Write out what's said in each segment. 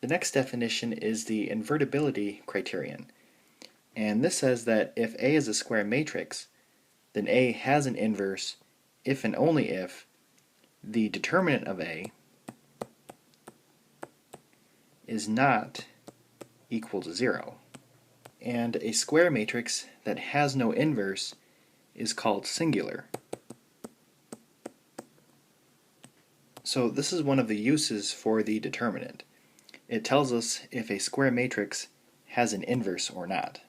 The next definition is the invertibility criterion. And this says that if A is a square matrix, then A has an inverse if and only if the determinant of A is not equal to 0. And a square matrix that has no inverse is called singular. So this is one of the uses for the determinant. It tells us if a square matrix has an inverse or not.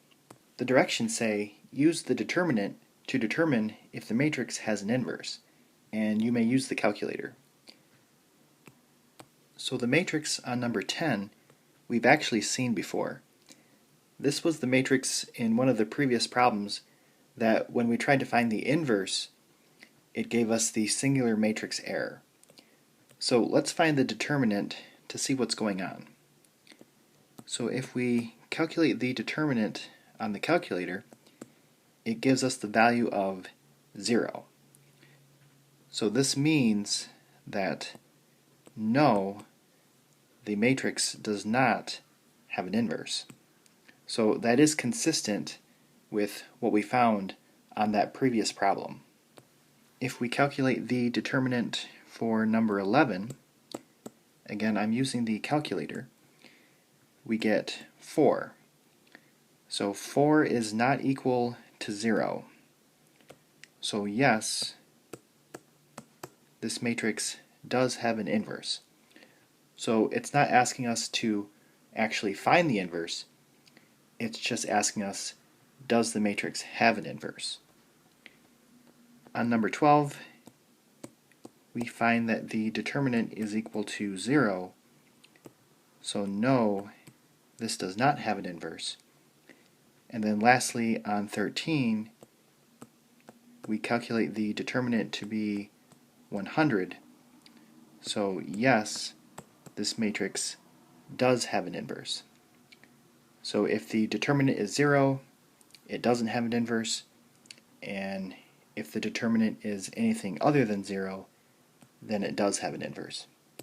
The directions say use the determinant to determine if the matrix has an inverse, and you may use the calculator. So the matrix on number 10 we've actually seen before. This was the matrix in one of the previous problems that when we tried to find the inverse, it gave us the singular matrix error. So let's find the determinant to see what's going on. So if we calculate the determinant on the calculator, it gives us the value of 0. So this means that no, the matrix does not have an inverse. So that is consistent with what we found on that previous problem. If we calculate the determinant for number 11, again I'm using the calculator, we get 4. So 4 is not equal to 0. So yes, this matrix does have an inverse. So it's not asking us to actually find the inverse, it's just asking us, does the matrix have an inverse? On number 12, we find that the determinant is equal to 0, so no, this does not have an inverse. And then lastly, on 13, we calculate the determinant to be 100, so yes, this matrix does have an inverse. So if the determinant is 0, it doesn't have an inverse, and if the determinant is anything other than 0, then it does have an inverse.